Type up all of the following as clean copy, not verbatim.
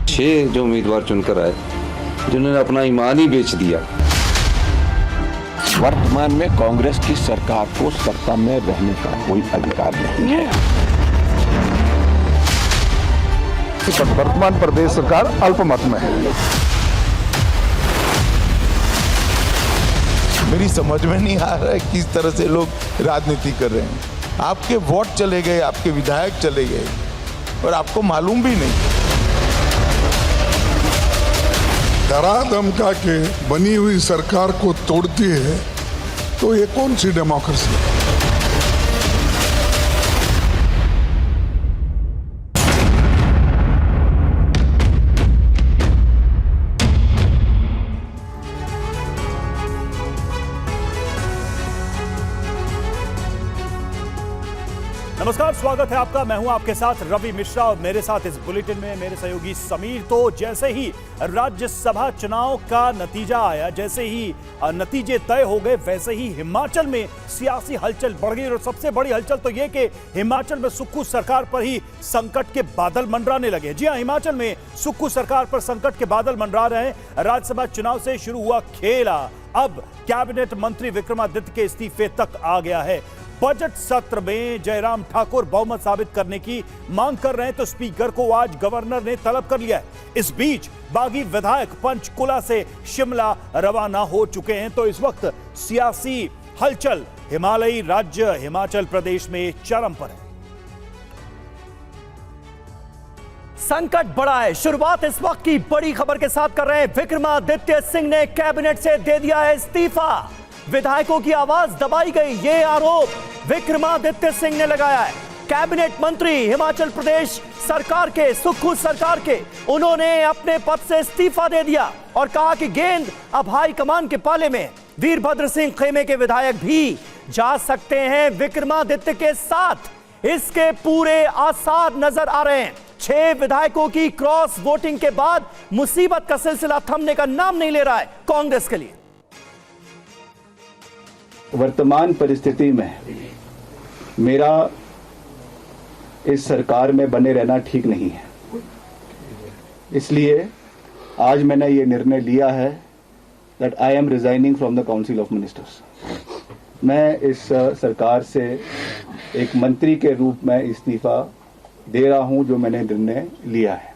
6 जो उम्मीदवार चुनकर आए जिन्होंने अपना ईमान ही बेच दिया। वर्तमान में कांग्रेस की सरकार को सत्ता में रहने का कोई अधिकार नहीं है। वर्तमान प्रदेश सरकार अल्पमत में है। मेरी समझ में नहीं आ रहा है किस तरह से लोग राजनीति कर रहे हैं। आपके वोट चले गए, आपके विधायक चले गए और आपको मालूम भी नहीं। डरा धमका के बनी हुई सरकार को तोड़ती है तो ये कौन सी डेमोक्रेसी है? नमस्कार, स्वागत है आपका। मैं हूं आपके साथ रवि मिश्रा और मेरे साथ इस बुलेटिन में मेरे सहयोगी समीर। तो जैसे ही राज्यसभा चुनाव का नतीजा आया, जैसे ही नतीजे तय हो गए, वैसे ही हिमाचल में सियासी हलचल बढ़ गई। और सबसे बड़ी हलचल तो यह कि हिमाचल में सुक्खू सरकार पर ही संकट के बादल मंडराने लगे। जी हां, हिमाचल में सुक्खू सरकार पर संकट के बादल मंडरा रहे हैं। राज्यसभा चुनाव से शुरू हुआ खेला अब कैबिनेट मंत्री विक्रमादित्य के इस्तीफे तक आ गया है। बजट सत्र में जयराम ठाकुर बहुमत साबित करने की मांग कर रहे हैं तो स्पीकर को आज गवर्नर ने तलब कर लिया है। इस बीच बागी विधायक पंचकुला से शिमला रवाना हो चुके हैं। तो इस वक्त सियासी हलचल हिमालयी राज्य हिमाचल प्रदेश में चरम पर है। संकट बढ़ा है। शुरुआत इस वक्त की बड़ी खबर के साथ कर रहे हैं। विक्रमादित्य सिंह ने कैबिनेट से दे दिया है इस्तीफा। विधायकों की आवाज दबाई गई, ये आरोप विक्रमादित्य सिंह ने लगाया है। कैबिनेट मंत्री हिमाचल प्रदेश सरकार के, सुक्खू सरकार के, उन्होंने अपने पद से इस्तीफा दे दिया और कहा कि गेंद अब हाईकमान के पाले में। वीरभद्र सिंह खेमे के विधायक भी जा सकते हैं विक्रमादित्य के साथ। इसके पूरे आसार नजर आ रहे हैं। 6 विधायकों की क्रॉस वोटिंग के बाद मुसीबत का सिलसिला थमने का नाम नहीं ले रहा है कांग्रेस के लिए। वर्तमान परिस्थिति में मेरा इस सरकार में बने रहना ठीक नहीं है। इसलिए आज मैंने ये निर्णय लिया है that I am resigning from the council of ministers. मैं इस सरकार से एक मंत्री के रूप में इस्तीफा दे रहा हूं जो मैंने निर्णय लिया है।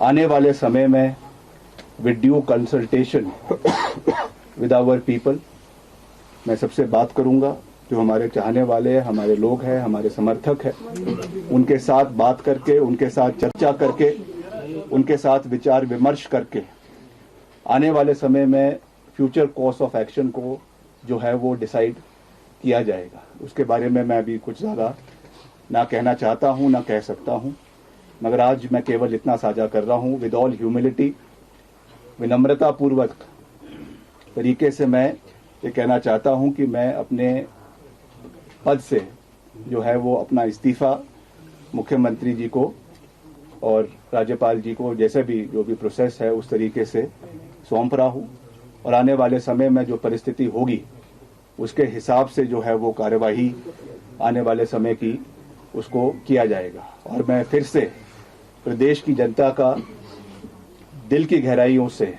आने वाले समय में with due consultation with our people मैं सबसे बात करूंगा, जो हमारे चाहने वाले हैं, हमारे लोग हैं, हमारे समर्थक हैं, उनके साथ बात करके, उनके साथ चर्चा करके, उनके साथ विचार विमर्श करके आने वाले समय में फ्यूचर कोर्स ऑफ एक्शन को जो है वो डिसाइड किया जाएगा। उसके बारे में मैं अभी कुछ ज़्यादा ना कहना चाहता हूं, ना कह सकता हूं, मगर आज मैं केवल इतना साझा कर रहा हूं। विद ऑल ह्यूमिलिटी, विनम्रता पूर्वक तरीके से मैं ये कहना चाहता हूं कि मैं अपने पद से जो है वो अपना इस्तीफा मुख्यमंत्री जी को और राज्यपाल जी को, जैसे भी जो भी प्रोसेस है उस तरीके से सौंप रहा हूं। और आने वाले समय में जो परिस्थिति होगी उसके हिसाब से जो है वो कार्यवाही आने वाले समय की उसको किया जाएगा। और मैं फिर से प्रदेश की जनता का दिल की गहराइयों से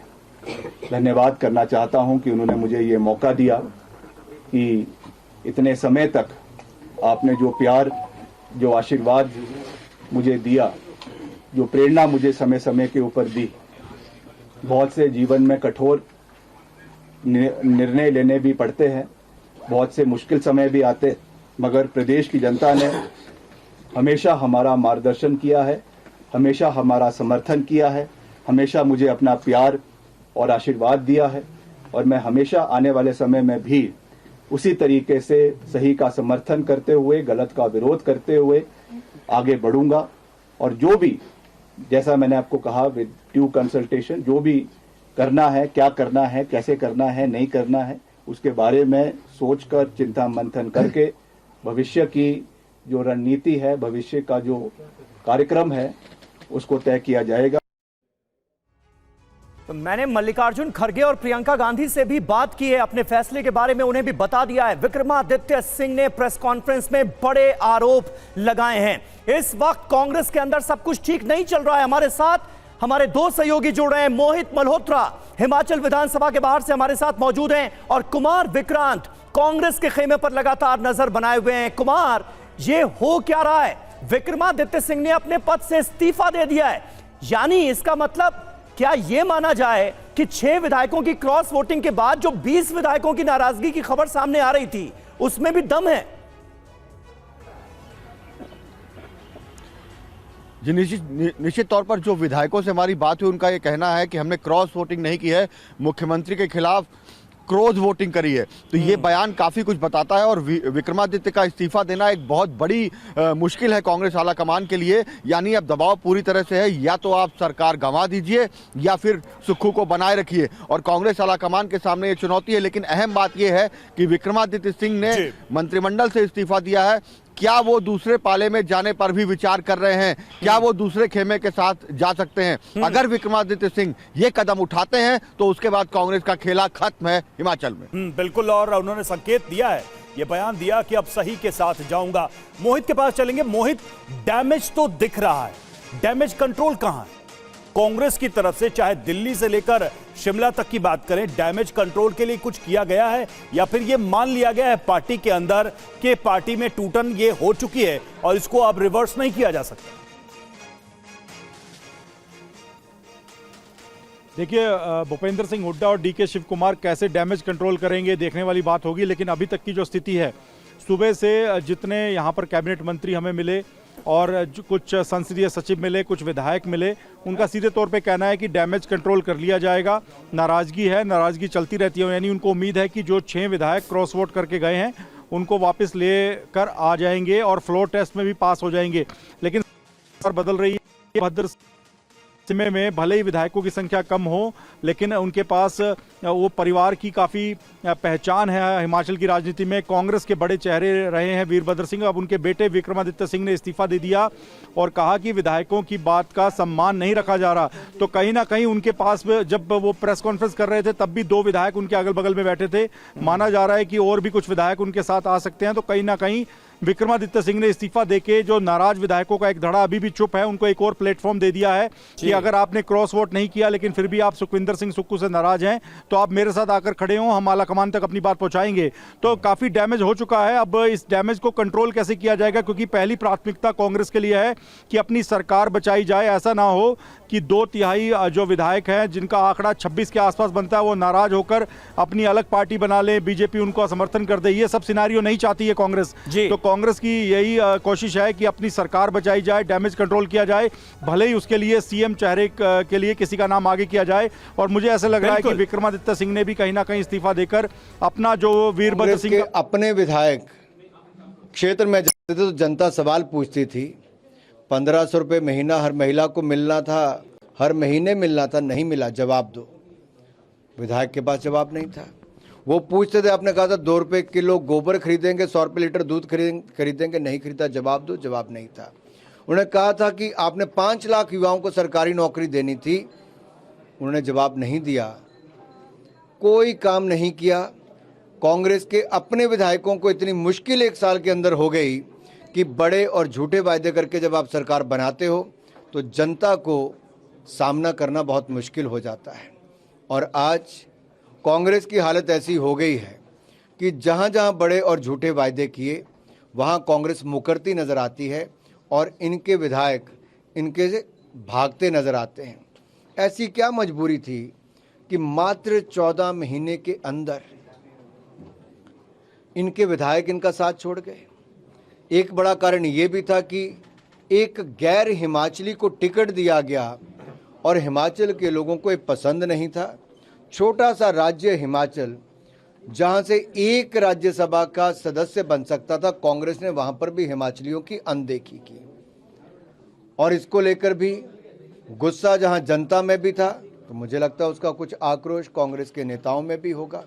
धन्यवाद करना चाहता हूं कि उन्होंने मुझे ये मौका दिया कि इतने समय तक आपने जो प्यार, जो आशीर्वाद मुझे दिया, जो प्रेरणा मुझे समय समय के ऊपर दी। बहुत से जीवन में कठोर निर्णय लेने भी पड़ते हैं, बहुत से मुश्किल समय भी आते, मगर प्रदेश की जनता ने हमेशा हमारा मार्गदर्शन किया है, हमेशा हमारा समर्थन किया है, हमेशा मुझे अपना प्यार और आशीर्वाद दिया है। और मैं हमेशा आने वाले समय में भी उसी तरीके से सही का समर्थन करते हुए, गलत का विरोध करते हुए आगे बढ़ूंगा। और जो भी, जैसा मैंने आपको कहा, विद ड्यू कंसल्टेशन, जो भी करना है, क्या करना है, कैसे करना है, नहीं करना है, उसके बारे में सोचकर, चिंता मंथन करके भविष्य की जो रणनीति है, भविष्य का जो कार्यक्रम है, उसको तय किया जाएगा। तो मैंने मल्लिकार्जुन खड़गे और प्रियंका गांधी से भी बात की है अपने फैसले के बारे में, उन्हें भी बता दिया है। विक्रमादित्य सिंह ने प्रेस कॉन्फ्रेंस में बड़े आरोप लगाए हैं। इस वक्त कांग्रेस के अंदर सब कुछ ठीक नहीं चल रहा है। हमारे साथ हमारे दो सहयोगी जुड़ रहे हैं। मोहित मल्होत्रा हिमाचल विधानसभा के बाहर से हमारे साथ मौजूद हैं और कुमार विक्रांत कांग्रेस के खेमे पर लगातार नजर बनाए हुए हैं। कुमार, ये हो क्या रहा है? विक्रमादित्य सिंह ने अपने पद से इस्तीफा दे दिया है, यानी इसका मतलब क्या यह माना जाए कि 6 विधायकों की क्रॉस वोटिंग के बाद जो 20 विधायकों की नाराजगी की खबर सामने आ रही थी उसमें भी दम है? जी, निश्चित तौर पर जो विधायकों से हमारी बात हुई उनका ये कहना है कि हमने क्रॉस वोटिंग नहीं की है, मुख्यमंत्री के खिलाफ क्रॉस वोटिंग करी है। तो ये बयान काफ़ी कुछ बताता है और विक्रमादित्य का इस्तीफा देना एक बहुत बड़ी मुश्किल है कांग्रेस आला कमान के लिए। यानी अब दबाव पूरी तरह से है, या तो आप सरकार गंवा दीजिए या फिर सुक्खू को बनाए रखिए, और कांग्रेस आला कमान के सामने ये चुनौती है। लेकिन अहम बात यह है कि विक्रमादित्य सिंह ने मंत्रिमंडल से इस्तीफा दिया है। क्या वो दूसरे पाले में जाने पर भी विचार कर रहे हैं? क्या वो दूसरे खेमे के साथ जा सकते हैं? अगर विक्रमादित्य सिंह ये कदम उठाते हैं तो उसके बाद कांग्रेस का खेला खत्म है हिमाचल में। बिल्कुल, और उन्होंने संकेत दिया है, ये बयान दिया कि अब सही के साथ जाऊंगा। मोहित के पास चलेंगे। मोहित, डैमेज तो दिख रहा है, डैमेज कंट्रोल कहां है? कांग्रेस की तरफ से चाहे दिल्ली से लेकर शिमला तक की बात करें, डैमेज कंट्रोल के लिए कुछ किया गया है या फिर ये मान लिया गया है पार्टी के अंदर कि पार्टी में टूटन ये हो चुकी है और इसको अब रिवर्स नहीं किया जा सकता? देखिए, भूपेंद्र सिंह हुड्डा और डीके शिव कुमार कैसे डैमेज कंट्रोल करेंगे देखने वाली बात होगी। लेकिन अभी तक की जो स्थिति है, सुबह से जितने यहाँ पर कैबिनेट मंत्री हमें मिले और कुछ संसदीय सचिव मिले, कुछ विधायक मिले, उनका सीधे तौर पे कहना है कि डैमेज कंट्रोल कर लिया जाएगा। नाराजगी है, नाराजगी चलती रहती है, यानी उनको उम्मीद है कि जो 6 विधायक क्रॉस वोट करके गए हैं उनको वापस लेकर आ जाएंगे और फ्लोर टेस्ट में भी पास हो जाएंगे। लेकिन बदल रही है। भद्र समय में भले ही विधायकों की संख्या कम हो, लेकिन उनके पास वो परिवार की काफ़ी पहचान है हिमाचल की राजनीति में। कांग्रेस के बड़े चेहरे रहे हैं वीरभद्र सिंह। अब उनके बेटे विक्रमादित्य सिंह ने इस्तीफा दे दिया और कहा कि विधायकों की बात का सम्मान नहीं रखा जा रहा। तो कहीं ना कहीं उनके पास जब वो प्रेस कॉन्फ्रेंस कर रहे थे तब भी 2 विधायक उनके अगल बगल में बैठे थे। माना जा रहा है कि और भी कुछ विधायक उनके साथ आ सकते हैं। तो कहीं ना कहीं विक्रमादित्य सिंह ने इस्तीफा देके जो नाराज विधायकों का एक धड़ा अभी भी चुप है, उनको एक और प्लेटफॉर्म दे दिया है कि अगर आपने क्रॉस वोट नहीं किया लेकिन फिर भी आप सुखविंदर सिंह सुक्खू से नाराज हैं तो आप मेरे साथ आकर खड़े हों, हम आला कमान तक अपनी बात पहुंचाएंगे। तो काफी डैमेज हो चुका है। अब इस डैमेज को कंट्रोल कैसे किया जाएगा, क्योंकि पहली प्राथमिकता कांग्रेस के लिए है कि अपनी सरकार बचाई जाए। ऐसा ना हो कि 2/3 जो विधायक हैं जिनका आंकड़ा 26 के आसपास बनता है वो नाराज होकर अपनी अलग पार्टी बना ले, बीजेपी उनको समर्थन कर दे। ये सब सिनारियो नहीं चाहती है कांग्रेस। तो कांग्रेस की यही कोशिश है कि अपनी सरकार बचाई जाए, डैमेज कंट्रोल किया जाए, भले ही उसके लिए सीएम चेहरे के लिए किसी का नाम आगे किया जाए। और मुझे ऐसा लग रहा है कि विक्रमादित्य सिंह ने भी कहीं ना कहीं इस्तीफा देकर अपना जो वीरभद्र सिंह अपने विधायक क्षेत्र में जाते थे तो जनता सवाल पूछती थी। 1500 रुपये महीना हर महिला को मिलना था, हर महीने मिलना था, नहीं मिला, जवाब दो। विधायक के पास जवाब नहीं था। वो पूछते थे, आपने कहा था 2 रुपये किलो गोबर खरीदेंगे, 100 रुपये लीटर दूध खरीदेंगे, नहीं खरीदा, जवाब दो, जवाब नहीं था। उन्होंने कहा था कि आपने 5 लाख युवाओं को सरकारी नौकरी देनी थी, उन्होंने जवाब नहीं दिया, कोई काम नहीं किया। कांग्रेस के अपने विधायकों को इतनी मुश्किल 1 साल के अंदर हो गई कि बड़े और झूठे वायदे करके जब आप सरकार बनाते हो तो जनता को सामना करना बहुत मुश्किल हो जाता है। और आज कांग्रेस की हालत ऐसी हो गई है कि जहां जहां बड़े और झूठे वायदे किए वहां कांग्रेस मुकरती नज़र आती है और इनके विधायक इनके से भागते नज़र आते हैं। ऐसी क्या मजबूरी थी कि मात्र 14 महीने के अंदर इनके विधायक इनका साथ छोड़ गए। एक बड़ा कारण ये भी था कि एक गैर हिमाचली को टिकट दिया गया और हिमाचल के लोगों को ये पसंद नहीं था। छोटा सा राज्य हिमाचल, जहां से एक राज्यसभा का सदस्य बन सकता था, कांग्रेस ने वहां पर भी हिमाचलियों की अनदेखी की। और इसको लेकर भी गुस्सा जहां जनता में भी था, तो मुझे लगता है उसका कुछ आक्रोश कांग्रेस के नेताओं में भी होगा।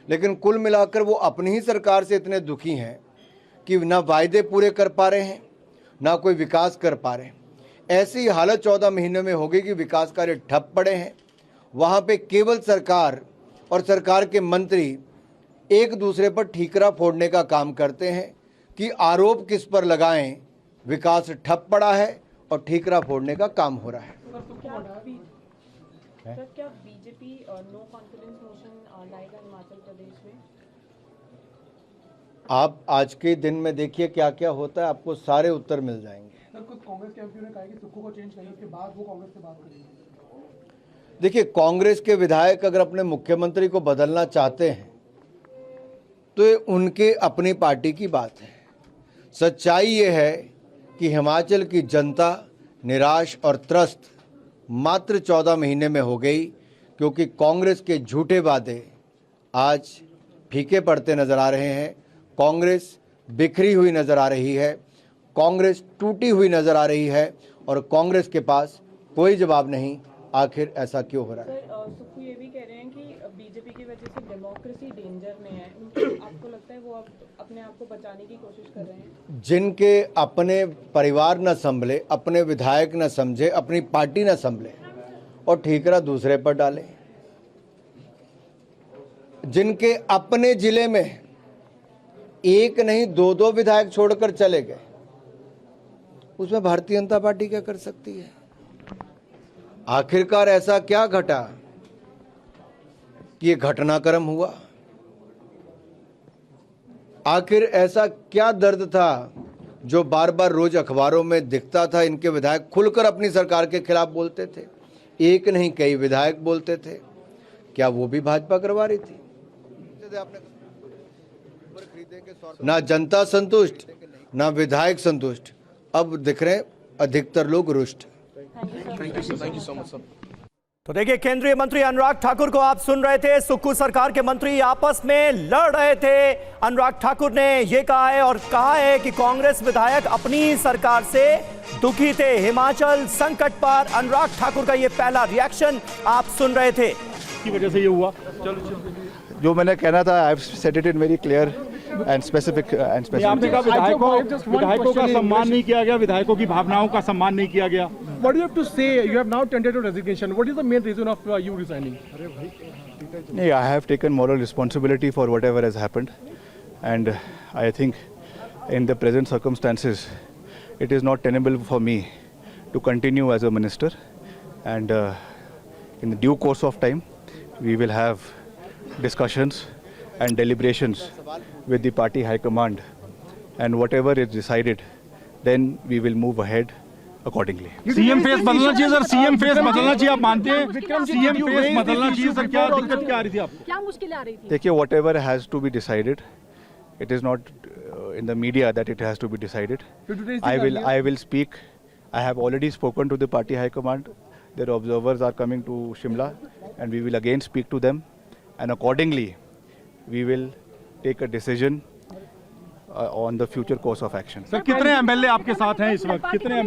लेकिन कुल मिलाकर वो अपनी ही सरकार से इतने दुखी हैं कि ना वायदे पूरे कर पा रहे हैं, ना कोई विकास कर पा रहे हैं। ऐसी हालत 14 महीने में हो गई कि विकास कार्य ठप पड़े हैं। वहाँ पे केवल सरकार और सरकार के मंत्री एक दूसरे पर ठीकरा फोड़ने का काम करते हैं कि आरोप किस पर लगाएं, विकास ठप पड़ा है और ठीकरा फोड़ने का काम हो रहा है। क्या बीजेपी नो कॉन्फिडेंस मोशन लाएगा हिमाचल प्रदेश में? आप आज के दिन में देखिए क्या क्या होता है, आपको सारे उत्तर मिल जाएंगे। सर, कुछ कांग्रेस के एमपी ने कहा कि सुक्खू को चेंज करिए, उसके बाद वो कांग्रेस से बात करेंगे। देखिए, कांग्रेस के विधायक अगर अपने मुख्यमंत्री को बदलना चाहते हैं तो ये उनके अपनी पार्टी की बात है। सच्चाई ये है कि हिमाचल की जनता निराश और त्रस्त मात्र 14 महीने में हो गई, क्योंकि कांग्रेस के झूठे वादे आज फीके पड़ते नजर आ रहे हैं। कांग्रेस बिखरी हुई नजर आ रही है, कांग्रेस टूटी हुई नजर आ रही है और कांग्रेस के पास कोई जवाब नहीं आखिर ऐसा क्यों हो रहा है। सर, सुक्खू ये भी कह रहे हैं कि बीजेपी की वजह से डेमोक्रेसी डेंजर में है। आपको लगता है वो अब अपने आप को बचाने की कोशिश कर रहे हैं? जिनके अपने परिवार न संभले, अपने विधायक न समझे, अपनी पार्टी न संभले और ठीकरा दूसरे पर डाले, जिनके अपने जिले में एक नहीं दो विधायक छोड़कर चले गए, उसमें भारतीय जनता पार्टी क्या कर सकती है? आखिरकार ऐसा क्या घटा कि ये घटनाक्रम हुआ? आखिर ऐसा क्या दर्द था जो बार बार रोज अखबारों में दिखता था? इनके विधायक खुलकर अपनी सरकार के खिलाफ बोलते थे, एक नहीं कई विधायक बोलते थे। क्या वो भी भाजपा करवा रही थी? ना जनता संतुष्ट, ना विधायक संतुष्ट, अब दिख रहे अधिकतर लोग रुष्ट। तो देखिए, केंद्रीय मंत्री अनुराग ठाकुर को आप सुन रहे थे। सुक्खू सरकार के मंत्री आपस में लड़ रहे थे। अनुराग ठाकुर ने यह कहा है और कहा है कि कांग्रेस विधायक अपनी सरकार से दुखी थे। हिमाचल संकट पर अनुराग ठाकुर का यह पहला रिएक्शन आप सुन रहे थे। की वजह से ये हुआ। चलो, जो मैंने कहना था, I have said it in very clear and specific आपने कहा विधायकों का सम्मान नहीं किया गया, विधायकों की भावनाओं का सम्मान नहीं किया गया। What do you have to say? You have now tendered your resignation. What is the main reason of you resigning? No, I have taken moral responsibility for whatever has happened, and I think in the present circumstances, it is not tenable for me to continue as a minister, and in the due course of time, we will have discussions and deliberations with the party high command, and whatever is decided, then we will move ahead accordingly. CM face बदलना चाहिए sir, CM face बदलना चाहिए, आप मानते हैं? CM face बदलना चाहिए sir, क्या दिक्कत क्या आ रही थी आपको? क्या मुश्किलें आ रही थी? देखिए, whatever has to be decided, it is not in the media that it has to be decided. I will speak. I have already spoken to the party high command. Their observers are coming to Shimla, and we will again speak to them, and accordingly, we will take a decision on the future course of action. Sir, कितने MLA आपके साथ हैं इस वक्त? कितने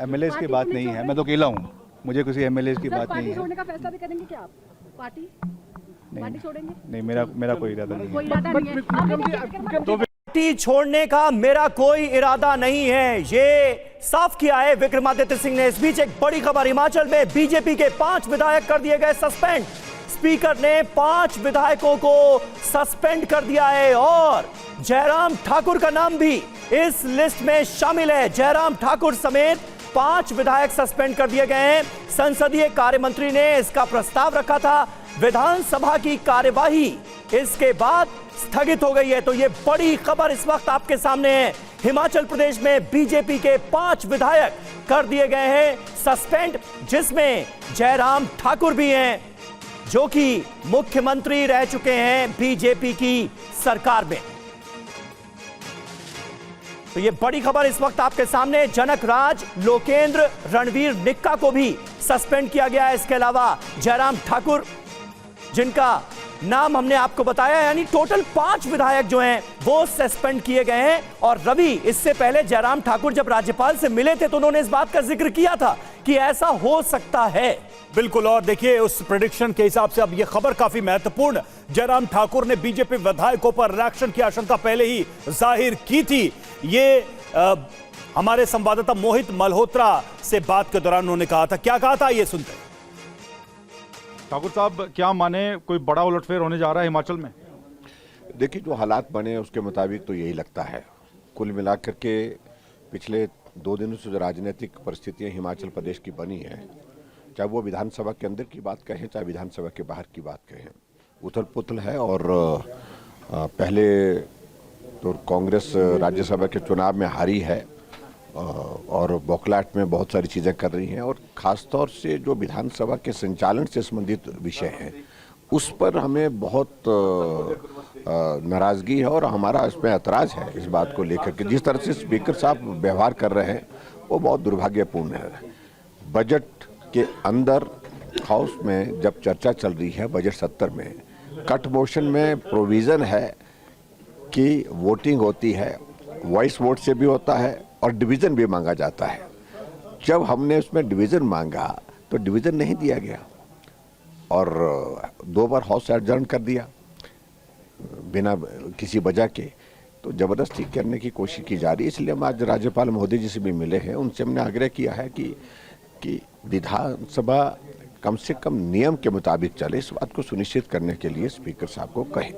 MLA की बात नहीं है, मैं तो अकेला हूँ, मुझे किसी एमएलए की बात नहीं है। छोड़ने का फैसला भी करेंगे क्या आप? पार्टी छोड़ेंगे? नहीं, मेरा कोई इरादा नहीं है। कोई इरादा नहीं है। पार्टी छोड़ने का मेरा कोई इरादा नहीं है, ये साफ किया है विक्रमादित्य सिंह ने। इस बीच एक बड़ी खबर, हिमाचल में बीजेपी के 5 विधायक कर दिए गए सस्पेंड। स्पीकर ने 5 विधायकों को सस्पेंड कर दिया है और जयराम ठाकुर का नाम भी इस लिस्ट में शामिल है। जयराम ठाकुर समेत 5 विधायक सस्पेंड कर दिए गए हैं। संसदीय कार्य मंत्री ने इसका प्रस्ताव रखा था, विधानसभा की कार्यवाही इसके बाद स्थगित हो गई है। तो यह बड़ी खबर इस वक्त आपके सामने है। हिमाचल प्रदेश में बीजेपी के 5 विधायक कर दिए गए हैं सस्पेंड, जिसमें जयराम ठाकुर भी हैं, जो कि मुख्यमंत्री रह चुके हैं बीजेपी की सरकार में। तो ये बड़ी खबर इस वक्त आपके सामने। जनक राज, लोकेंद्र, रणवीर निक्का को भी सस्पेंड किया गया है। इसके अलावा जयराम ठाकुर, जिनका नाम हमने आपको बताया, यानी टोटल 5 विधायक जो हैं वो सस्पेंड किए गए हैं। और रवि, इससे पहले जयराम ठाकुर जब राज्यपाल से मिले थे तो उन्होंने इस बात का जिक्र किया था कि ऐसा हो सकता है। बिल्कुल, और देखिए उस प्रेडिक्शन के हिसाब से अब यह खबर काफी महत्वपूर्ण। जयराम ठाकुर ने बीजेपी विधायकों पर रिएक्शन की आशंका पहले ही जाहिर की थी। ये हमारे संवाददाता मोहित मल्होत्रा से बात के दौरान उन्होंने कहा था। क्या कहा था, ये सुनते हैं। ठाकुर साहब, क्या माने कोई बड़ा उलटफेर होने जा रहा है हिमाचल में? देखिए, जो हालात बने उसके मुताबिक तो यही लगता है। कुल मिलाकर के पिछले 2 दिनों से जो राजनीतिक परिस्थितियां हिमाचल प्रदेश की बनी है, चाहे वो विधानसभा के अंदर की बात कहें चाहे विधानसभा के बाहर की बात कहें, उथल पुथल है। और पहले तो कांग्रेस राज्यसभा के चुनाव में हारी है और बौखलाहट में बहुत सारी चीज़ें कर रही हैं, और ख़ासतौर से जो विधानसभा के संचालन से संबंधित विषय हैं उस पर हमें बहुत नाराज़गी है और हमारा इसमें ऐतराज़ है इस बात को लेकर के जिस तरह से स्पीकर साहब व्यवहार कर रहे हैं वो बहुत दुर्भाग्यपूर्ण है। बजट के अंदर हाउस में जब चर्चा चल रही है बजट सत्र में, कट मोशन में प्रोविज़न है कि वोटिंग होती है, वॉइस वोट से भी होता है और डिवीज़न भी मांगा जाता है। जब हमने उसमें डिवीज़न मांगा तो डिवीज़न नहीं दिया गया और 2 बार हाउस एडजर्न कर दिया बिना किसी वजह के, तो ज़बरदस्ती करने की कोशिश की जा रही है। इसलिए हम आज राज्यपाल महोदय जी से भी मिले हैं, उनसे हमने आग्रह किया है कि विधानसभा कम से कम नियम के मुताबिक चले, इस बात को सुनिश्चित करने के लिए स्पीकर साहब को कहें।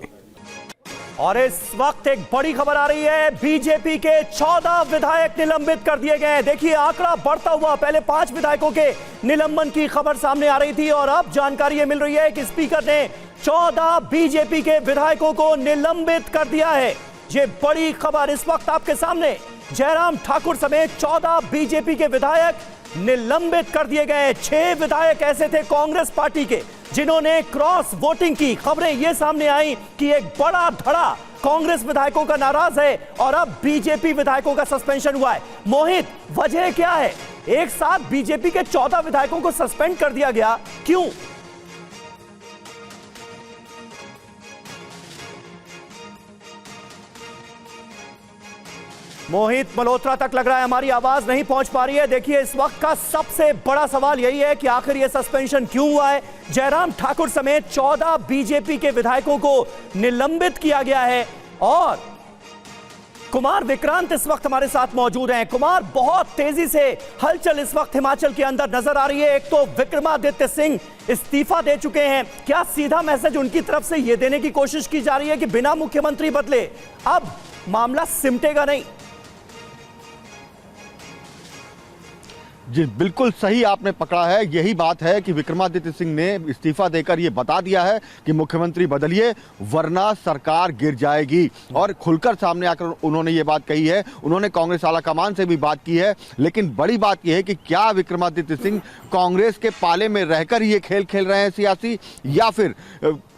और इस वक्त एक बड़ी खबर आ रही है, बीजेपी के 14 विधायक निलंबित कर दिए गए हैं। देखिए आंकड़ा बढ़ता हुआ, पहले 5 विधायकों के निलंबन की खबर सामने आ रही थी और अब जानकारी ये मिल रही है कि स्पीकर ने 14 बीजेपी के विधायकों को निलंबित कर दिया है। ये बड़ी खबर इस वक्त आपके सामने, जयराम ठाकुर समेत 14 बीजेपी के विधायक निलंबित कर दिए गए। 6 विधायक ऐसे थे कांग्रेस पार्टी के जिन्होंने क्रॉस वोटिंग की। खबरें ये सामने आई कि एक बड़ा धड़ा कांग्रेस विधायकों का नाराज है और अब बीजेपी विधायकों का सस्पेंशन हुआ है। मोहित, वजह क्या है? एक साथ बीजेपी के 14 विधायकों को सस्पेंड कर दिया गया, क्यों? मोहित मल्होत्रा तक लग रहा है हमारी आवाज नहीं पहुंच पा रही है। देखिए इस वक्त का सबसे बड़ा सवाल यही है कि आखिर यह सस्पेंशन क्यों हुआ है। जयराम ठाकुर समेत 14 बीजेपी के विधायकों को निलंबित किया गया है और कुमार विक्रांत इस वक्त हमारे साथ मौजूद हैं। कुमार, बहुत तेजी से हलचल इस वक्त हिमाचल के अंदर नजर आ रही है। एक तो विक्रमादित्य सिंह इस्तीफा दे चुके हैं, क्या सीधा मैसेज उनकी तरफ से यह देने की कोशिश की जा रही है कि बिना मुख्यमंत्री बदले अब मामला सिमटेगा नहीं? जी बिल्कुल सही आपने पकड़ा है। यही बात है कि विक्रमादित्य सिंह ने इस्तीफा देकर ये बता दिया है कि मुख्यमंत्री बदलिए वरना सरकार गिर जाएगी, और खुलकर सामने आकर उन्होंने ये बात कही है। उन्होंने कांग्रेस आला कमान से भी बात की है, लेकिन बड़ी बात यह है कि क्या विक्रमादित्य सिंह कांग्रेस के पाले में रहकर ये खेल खेल रहे हैं सियासी, या फिर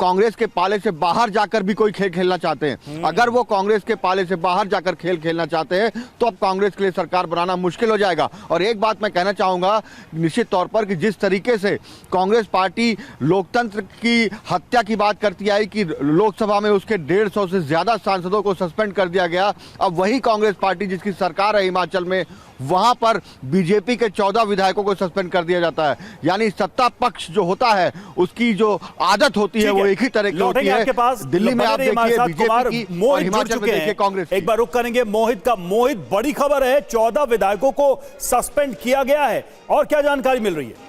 कांग्रेस के पाले से बाहर जाकर भी कोई खेल खेलना चाहते हैं? अगर वो कांग्रेस के पाले से बाहर जाकर खेल खेलना चाहते हैं तो अब कांग्रेस के लिए सरकार बनाना मुश्किल हो जाएगा। और एक बात मैं कहना चाहूंगा निश्चित तौर पर कि जिस तरीके से कांग्रेस पार्टी लोकतंत्र की हत्या की बात करती आई कि लोकसभा में उसके 150 से ज्यादा सांसदों को सस्पेंड कर दिया गया, अब वही कांग्रेस पार्टी जिसकी सरकार है हिमाचल में, वहां पर बीजेपी के 14 विधायकों को सस्पेंड कर दिया जाता है। यानी सत्ता पक्ष जो होता है उसकी जो आदत होती है वो एक ही तरह की होती है। दिल्ली में आप देखिए बीजेपी की और हिमाचल में देखिए कांग्रेस की। एक बार रुक करेंगे मोहित का। मोहित, बड़ी खबर है, 14 विधायकों को सस्पेंड किया गया है, और क्या जानकारी मिल रही है?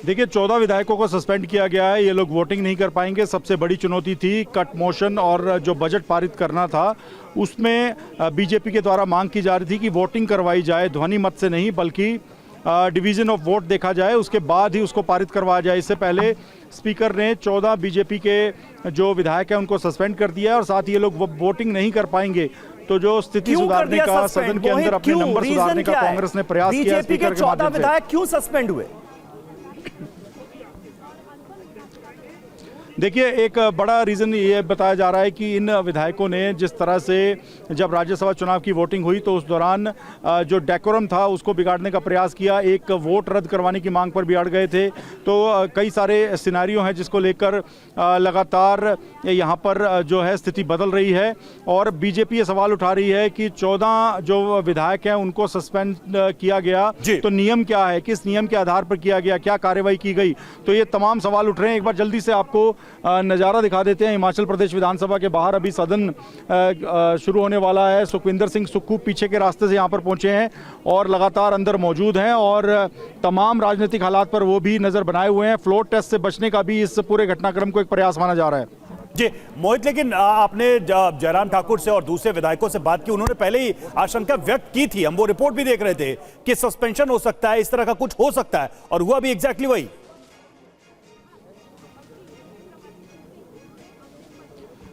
देखिए 14 विधायकों को सस्पेंड किया गया है, ये लोग वोटिंग नहीं कर पाएंगे। सबसे बड़ी चुनौती थी कट मोशन और जो बजट पारित करना था उसमें बीजेपी के द्वारा मांग की जा रही थी कि वोटिंग करवाई जाए, ध्वनि मत से नहीं बल्कि डिवीजन ऑफ वोट देखा जाए, उसके बाद ही उसको पारित करवाया जाए। इससे पहले स्पीकर ने 14 बीजेपी के जो विधायक हैं उनको सस्पेंड कर दिया है और साथ ही ये लोग वोटिंग नहीं कर पाएंगे। तो जो स्थिति सुधारने का, सदन के अंदर अपने नंबर सुधारने का कांग्रेस ने प्रयास किया, बीजेपी के 14 विधायक क्यों सस्पेंड हुए? देखिए एक बड़ा रीज़न ये बताया जा रहा है कि इन विधायकों ने जिस तरह से जब राज्यसभा चुनाव की वोटिंग हुई तो उस दौरान जो डेकोरम था उसको बिगाड़ने का प्रयास किया, एक वोट रद्द करवाने की मांग पर भी अड़ गए थे। तो कई सारे सिनेरियो हैं जिसको लेकर लगातार यहाँ पर जो है स्थिति बदल रही है और बीजेपी ये सवाल उठा रही है कि 14 जो विधायक हैं उनको सस्पेंड किया गया, तो नियम क्या है, किस नियम के आधार पर किया गया, क्या कार्रवाई की गई, तो ये तमाम सवाल उठ रहे हैं। एक बार जल्दी से आपको नज़ारा दिखा देते हैं। हिमाचल प्रदेश विधानसभा के बाहर अभी सदन शुरू होने वाला है। सुखविंदर सिंह सुक्खू पीछे के रास्ते से यहाँ पर पहुँचे हैं और लगातार अंदर मौजूद हैं और तमाम राजनीतिक हालात पर वो भी नज़र बनाए हुए हैं। फ्लोर टेस्ट से बचने का भी इस पूरे घटनाक्रम को एक प्रयास माना जा रहा है। जी मोहित, लेकिन आपने जयराम ठाकुर से और दूसरे विधायकों से बात की, उन्होंने पहले ही आशंका व्यक्त की थी, हम वो रिपोर्ट भी देख रहे थे कि सस्पेंशन हो सकता है, इस तरह का कुछ हो सकता है, और हुआ भी एग्जैक्टली वही।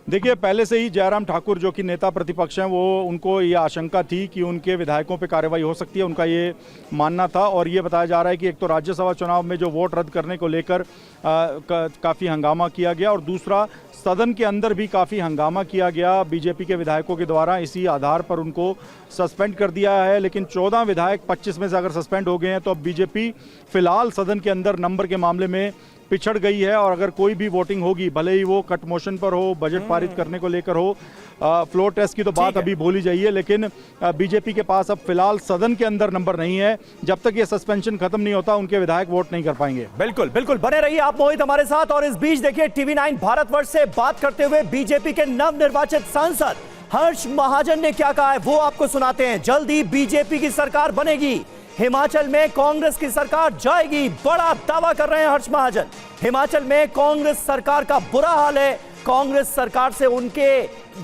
देखिए, पहले से ही जयराम ठाकुर जो कि नेता प्रतिपक्ष हैं, वो उनको ये आशंका थी कि उनके विधायकों पे कार्रवाई हो सकती है, उनका ये मानना था। और ये बताया जा रहा है कि एक तो राज्यसभा चुनाव में जो वोट रद्द करने को लेकर काफ़ी हंगामा किया गया, और दूसरा सदन के अंदर भी काफ़ी हंगामा किया गया बीजेपी के विधायकों के द्वारा। इसी आधार पर उनको सस्पेंड कर दिया है। लेकिन 14 विधायक 25 में से अगर सस्पेंड हो गए हैं तो अब बीजेपी फिलहाल सदन के अंदर नंबर के मामले में पिछड़ गई है। और अगर कोई भी वोटिंग होगी, भले ही वो कट मोशन पर हो, बजट पारित करने को लेकर हो, फ्लोर टेस्ट की तो बात अभी भूल जाइए, लेकिन बीजेपी के पास अब फिलहाल सदन के अंदर नंबर नहीं है। जब तक ये सस्पेंशन खत्म नहीं होता, उनके विधायक वोट नहीं कर पाएंगे। बिल्कुल बिल्कुल, बने रहिए आप मोहित हमारे साथ। और इस बीच देखिए, TV9 भारतवर्ष से बात करते हुए बीजेपी के नवनिर्वाचित सांसद हर्ष महाजन ने क्या कहा है, वो आपको सुनाते हैं। जल्दी बीजेपी की सरकार बनेगी, हिमाचल में कांग्रेस की सरकार जाएगी, बड़ा दावा कर रहे हैं हर्ष महाजन। हिमाचल में कांग्रेस सरकार का बुरा हाल है, कांग्रेस सरकार से उनके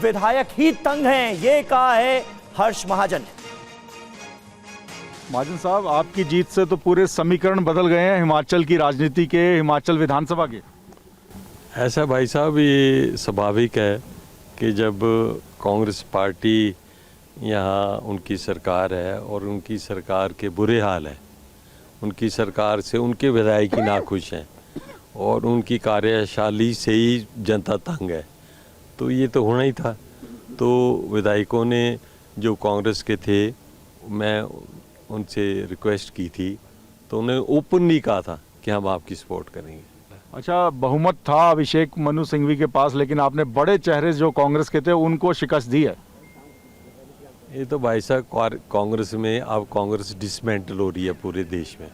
विधायक ही तंग हैं, ये कहा है हर्ष महाजन। महाजन साहब, आपकी जीत से तो पूरे समीकरण बदल गए हैं हिमाचल की राजनीति के, हिमाचल विधानसभा के। ऐसा भाई साहब, ये स्वाभाविक है कि जब कांग्रेस पार्टी यहाँ उनकी सरकार है और उनकी सरकार के बुरे हाल हैं, उनकी सरकार से उनके विधायक ही नाखुश हैं और उनकी कार्यशैली से ही जनता तंग है, तो ये तो होना ही था। तो विधायकों ने जो कांग्रेस के थे, मैं उनसे रिक्वेस्ट की थी, तो उन्हें ओपनली कहा था कि हम आपकी सपोर्ट करेंगे। अच्छा, बहुमत था अभिषेक मनु सिंघवी के पास, लेकिन आपने बड़े चेहरे जो कांग्रेस के थे उनको शिकस्त दी है। ये तो भाई साहब, कांग्रेस में अब कांग्रेस डिसमेंटल हो रही है पूरे देश में,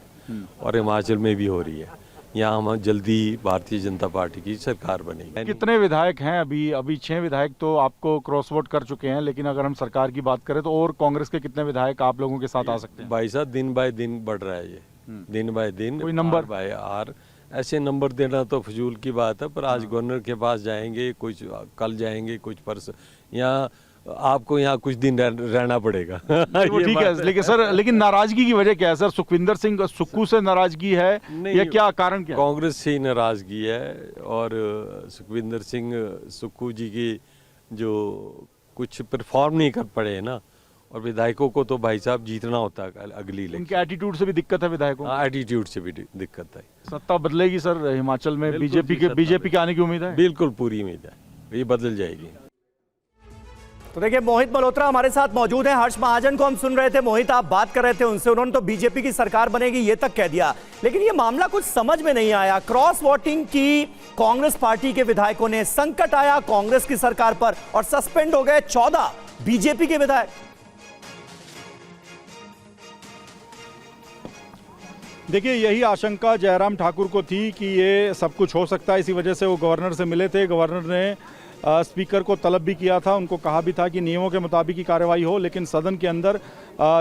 और हिमाचल में भी हो रही है। यहाँ हम जल्दी भारतीय जनता पार्टी की सरकार बनेगी। कितने विधायक हैं अभी 6 विधायक तो आपको क्रॉस वोट कर चुके हैं, लेकिन अगर हम सरकार की बात करें तो और कांग्रेस के कितने विधायक आप लोगों के साथ आ सकते हैं? भाई साहब, दिन बाय दिन बढ़ रहा है ये, दिन बाय दिन कोई नंबर बाय आर। ऐसे नंबर देना तो फजूल की बात है, पर आज गवर्नर के पास जाएंगे, कुछ कल जाएंगे, कुछ परसों, यहाँ आपको यहाँ कुछ दिन रहना पड़ेगा। वो ठीक है, लेकिन सर, लेकिन नाराजगी की वजह क्या है सर? सुखविंदर सिंह सुक्खू से नाराजगी है या क्या कारण क्या? कांग्रेस से ही नाराजगी है, और सुखविंदर सिंह सुक्खू जी की जो कुछ परफॉर्म नहीं कर पड़े है ना, और विधायकों को तो भाई साहब जीतना होता है अगली इलेक्शन। उनके एटीट्यूड से भी दिक्कत है विधायकों? हाँ, एटीट्यूड से भी दिक्कत है। सत्ता बदलेगी सर हिमाचल में? बीजेपी के आने की उम्मीद है? बिल्कुल पूरी उम्मीद है, ये बदल जाएगी। तो देखिए, मोहित मल्होत्रा हमारे साथ मौजूद हैं। हर्ष महाजन को हम सुन रहे थे, मोहित आप बात कर रहे थे उनसे, उन्होंने तो बीजेपी की सरकार बनेगी ये तक कह दिया, लेकिन ये मामला कुछ समझ में नहीं आया। क्रॉस वोटिंग की कांग्रेस पार्टी के विधायकों ने, संकट आया कांग्रेस की सरकार पर और सस्पेंड हो गए 14 बीजेपी के विधायक। देखिए, यही आशंका जयराम ठाकुर को थी कि ये सब कुछ हो सकता है, इसी वजह से वो गवर्नर से मिले थे। गवर्नर ने स्पीकर को तलब भी किया था, उनको कहा भी था कि नियमों के मुताबिक ही कार्रवाई हो, लेकिन सदन के अंदर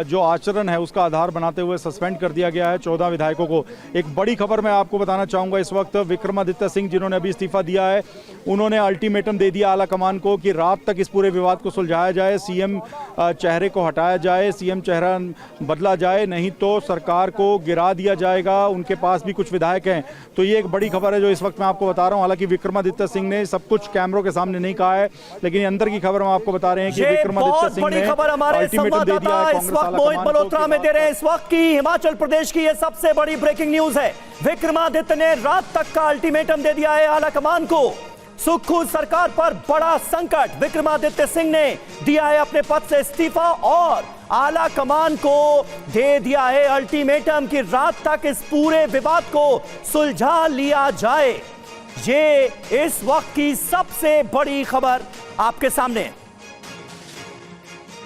जो आचरण है उसका आधार बनाते हुए सस्पेंड कर दिया गया है 14 विधायकों को। एक बड़ी खबर मैं आपको बताना चाहूँगा इस वक्त, विक्रमादित्य सिंह जिन्होंने अभी इस्तीफा दिया है, उन्होंने अल्टीमेटम दे दिया आला कमान को कि रात तक इस पूरे विवाद को सुलझाया जाए, सीएम चेहरे को हटाया जाए, सीएम चेहरा बदला जाए, नहीं तो सरकार को गिरा दिया जाएगा। उनके पास भी कुछ विधायक हैं, तो ये एक बड़ी खबर है जो इस वक्त मैं आपको बता रहा हूँ। हालांकि विक्रमादित्य सिंह ने सब कुछ कैमरों के सामने नहीं कहा है, लेकिन अंदर की खबर हम आपको बता रहे हैं कि विक्रमादित्य सिंह ने अल्टीमेटम दे दिया है। इस वक्त मोहित मल्होत्रा में दे रहे हैं इस वक्त की हिमाचल प्रदेश की ये सबसे बड़ी ब्रेकिंग न्यूज है। विक्रमादित्य ने रात तक का अल्टीमेटम दे दिया है आला कमान को। सुक्खू सरकार पर बड़ा संकट, विक्रमादित्य सिंह ने दिया है अपने पद से इस्तीफा और आला कमान को दे दिया है अल्टीमेटम कि रात तक इस पूरे विवाद को सुलझा लिया जाए। ये इस वक्त की सबसे बड़ी खबर आपके सामने।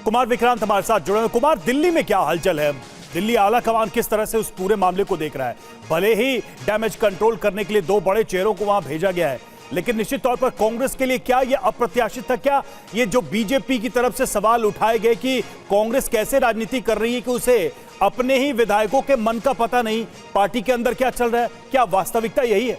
कुमार विक्रांत हमारे साथ जुड़े हैं। कुमार, दिल्ली में क्या हलचल है? दिल्ली आला कमान किस तरह से उस पूरे मामले को देख रहा है? भले ही डैमेज कंट्रोल करने के लिए 2 बड़े चेहरों को वहां भेजा गया है, लेकिन निश्चित तौर पर कांग्रेस के लिए क्या यह अप्रत्याशित था? क्या ये जो बीजेपी की तरफ से सवाल उठाए गए कि कांग्रेस कैसे राजनीति कर रही है कि उसे अपने ही विधायकों के मन का पता नहीं, पार्टी के अंदर क्या चल रहा है, क्या वास्तविकता यही है?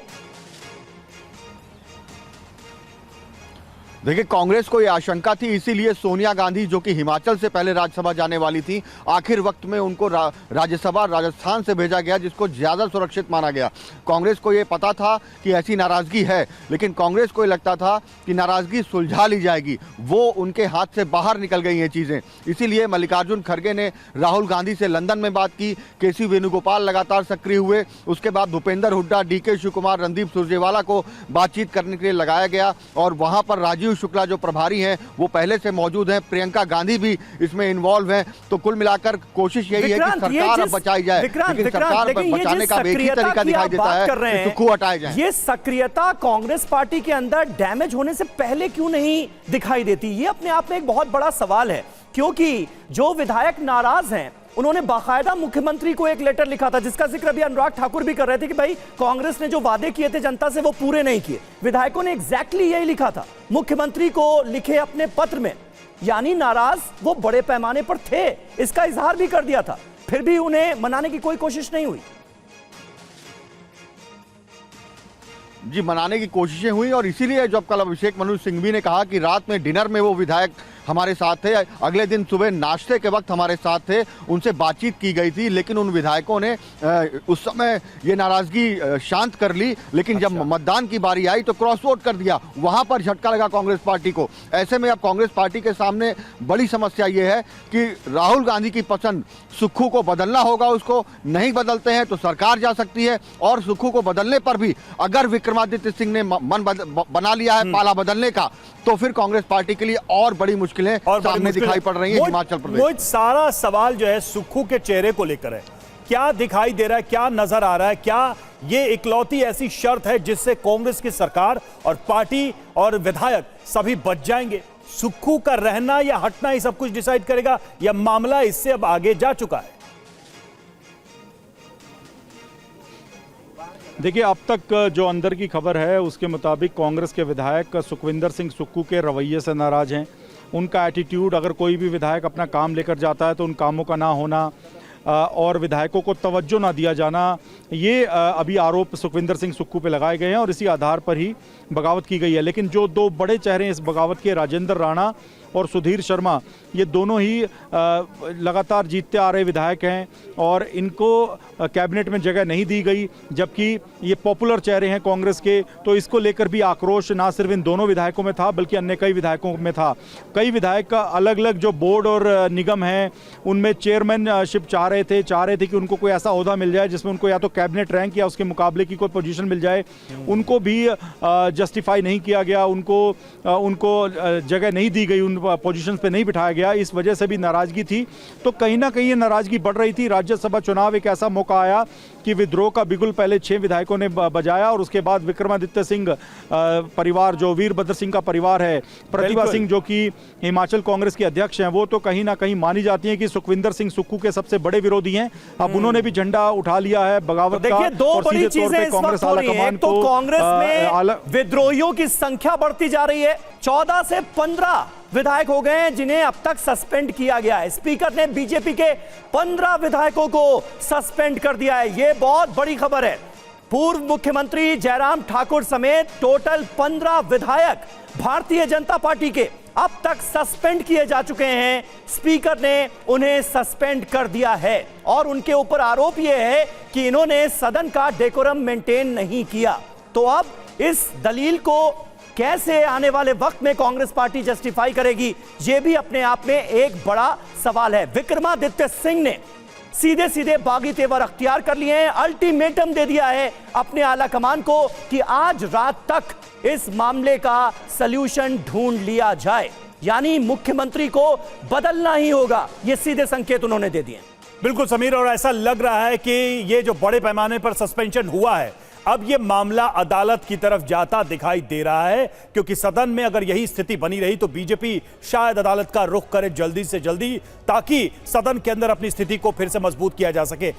देखिए, कांग्रेस को ये आशंका थी, इसीलिए सोनिया गांधी जो कि हिमाचल से पहले राज्यसभा जाने वाली थी, आखिर वक्त में उनको राज्यसभा राजस्थान से भेजा गया, जिसको ज़्यादा सुरक्षित माना गया। कांग्रेस को ये पता था कि ऐसी नाराज़गी है, लेकिन कांग्रेस को ये लगता था कि नाराज़गी सुलझा ली जाएगी। वो उनके हाथ से बाहर निकल गई ये चीज़ें। इसीलिए मल्लिकार्जुन खड़गे ने राहुल गांधी से लंदन में बात की, केसी वेणुगोपाल लगातार सक्रिय हुए, उसके बाद भूपेंद्र हुड्डा, डीके शिव कुमार, रणदीप सुरजेवाला को बातचीत करने के लिए लगाया गया और वहाँ पर राजीव शुक्ला जो प्रभारी हैं वो पहले से मौजूद हैं, प्रियंका गांधी भी इसमें इन्वॉल्व हैं। तो कुल मिलाकर कोशिश यही है कि सरकार अब बचाई जाए, लेकिन सरकार बचाने का एक ही तरीका दिखाई देता है कि सुक्खू हटाए जाएं। ये सक्रियता कांग्रेस पार्टी के अंदर डैमेज होने से पहले क्यों नहीं दिखाई देती? ये अपने आप में एक बहुत बड़ा सवाल है, क्योंकि जो विधायक नाराज हैं उन्होंने बाकायदा मुख्यमंत्री को एक लेटर लिखा था, जिसका जिक्र अभी अनुराग ठाकुर भी कर रहे थे कि भाई कांग्रेस ने जो वादे किए थे जनता से वो पूरे नहीं किए। विधायकों ने एग्जैक्टली यही लिखा था मुख्यमंत्री को लिखे अपने पत्र में, यानी नाराज वो बड़े पैमाने पर थे, इसका इजहार भी कर दिया था, फिर भी उन्हें मनाने की कोई कोशिश नहीं हुई। जी, मनाने की कोशिशें हुई और इसीलिए जब कल अभिषेक मनु सिंघवी ने कहा कि रात में डिनर में वो विधायक हमारे साथ थे, अगले दिन सुबह नाश्ते के वक्त हमारे साथ थे, उनसे बातचीत की गई थी, लेकिन उन विधायकों ने उस समय ये नाराजगी शांत कर ली, लेकिन जब मतदान की बारी आई तो क्रॉस वोट कर दिया। वहां पर झटका लगा कांग्रेस पार्टी को। ऐसे में अब कांग्रेस पार्टी के सामने बड़ी समस्या ये है कि राहुल गांधी की पसंद सुक्खू को बदलना होगा, उसको नहीं बदलते हैं तो सरकार जा सकती है, और सुक्खू को बदलने पर भी अगर विक्रमादित्य सिंह ने मन बना लिया है पाला बदलने का, तो फिर कांग्रेस पार्टी के लिए और बड़ी मुश्किलें सामने दिखाई पड़ रही है हिमाचल प्रदेश। वो सारा सवाल जो है सुक्खू के चेहरे को लेकर है, क्या दिखाई दे रहा है, क्या नजर आ रहा है, क्या ये इकलौती ऐसी शर्त है जिससे कांग्रेस की सरकार और पार्टी और विधायक सभी बच जाएंगे? सुक्खू का रहना या हटना ही सब कुछ डिसाइड करेगा, या मामला इससे अब आगे जा चुका है? देखिए, अब तक जो अंदर की खबर है उसके मुताबिक कांग्रेस के विधायक सुखविंदर सिंह सुक्खू के रवैये से नाराज हैं। उनका एटीट्यूड, अगर कोई भी विधायक अपना काम लेकर जाता है तो उन कामों का ना होना और विधायकों को तवज्जो ना दिया जाना, ये अभी आरोप सुखविंदर सिंह सुक्खू पे लगाए गए हैं और इसी आधार पर ही बगावत की गई है। लेकिन जो दो बड़े चेहरे हैं इस बगावत के, राजेंद्र राणा और सुधीर शर्मा, ये दोनों ही लगातार जीतते आ रहे विधायक हैं और इनको कैबिनेट में जगह नहीं दी गई, जबकि ये पॉपुलर चेहरे हैं कांग्रेस के। तो इसको लेकर भी आक्रोश ना सिर्फ इन दोनों विधायकों में था बल्कि अन्य कई विधायकों में था। कई विधायक का अलग अलग जो बोर्ड और निगम हैं उनमें चेयरमैनशिप चाह रहे थे कि उनको कोई ऐसा ओहदा मिल जाए जिसमें उनको या तो कैबिनेट रैंक या उसके मुकाबले की कोई पोजीशन मिल जाए। उनको भी जस्टिफाई नहीं किया गया, उनको जगह नहीं दी गई, उन पोजीशंस पे नहीं बिठाया गया, इस वजह से भी नाराजगी थी। तो कहीं ना कहीं ये नाराजगी बढ़ रही थी। राज्यसभा चुनाव एक ऐसा मौका आया कि विद्रोह का बिगुल पहले 6 विधायकों ने बजाया और उसके बाद विक्रमादित्य सिंह परिवार, जो वीरभद्र सिंह का परिवार है, प्रतिभा सिंह जो कि हिमाचल कांग्रेस के अध्यक्ष हैं, वो तो कहीं ना कहीं मानी जाती हैं कि सुखविंदर सिंह सुक्खू के सबसे बड़े विरोधी हैं। अब उन्होंने भी झंडा उठा लिया है बगावत का। देखिए, दो बड़ी चीजें इस वक्त हो रही हैं। तो कांग्रेस में विद्रोहियों की संख्या बढ़ती जा रही है। 14 से 15 विधायक हो गए हैं जिन्हें अब तक सस्पेंड किया गया है। स्पीकर ने बीजेपी के 15 विधायकों को सस्पेंड कर दिया है। यह बहुत बड़ी खबर है। पूर्व मुख्यमंत्री जयराम ठाकुर समेत टोटल 15 विधायक भारतीय जनता पार्टी के अब तक सस्पेंड किए जा चुके हैं। स्पीकर ने उन्हें सस्पेंड कर दिया है और उनके ऊपर आरोप यह है कि इन्होंने सदन का डेकोरम मेंटेन नहीं किया। तो अब इस दलील को कैसे आने वाले वक्त में कांग्रेस पार्टी जस्टिफाई करेगी, यह भी अपने आप में एक बड़ा सवाल है। विक्रमादित्य सिंह ने सीधे सीधे बागी तेवर अख्तियार कर लिए हैं, अल्टीमेटम दे दिया है अपने आला कमान को कि आज रात तक इस मामले का सल्यूशन ढूंढ लिया जाए, यानी मुख्यमंत्री को बदलना ही होगा। ये सीधे संकेत उन्होंने दे दिए। बिल्कुल समीर, और ऐसा लग रहा है कि ये जो बड़े पैमाने पर सस्पेंशन हुआ है, अब ये मामला अदालत की तरफ जाता दिखाई दे रहा है, क्योंकि सदन में अगर यही स्थिति बनी रही तो बीजेपी शायद अदालत का रुख करे जल्दी से जल्दी, ताकि सदन के अंदर अपनी स्थिति को फिर से मजबूत किया जा सके।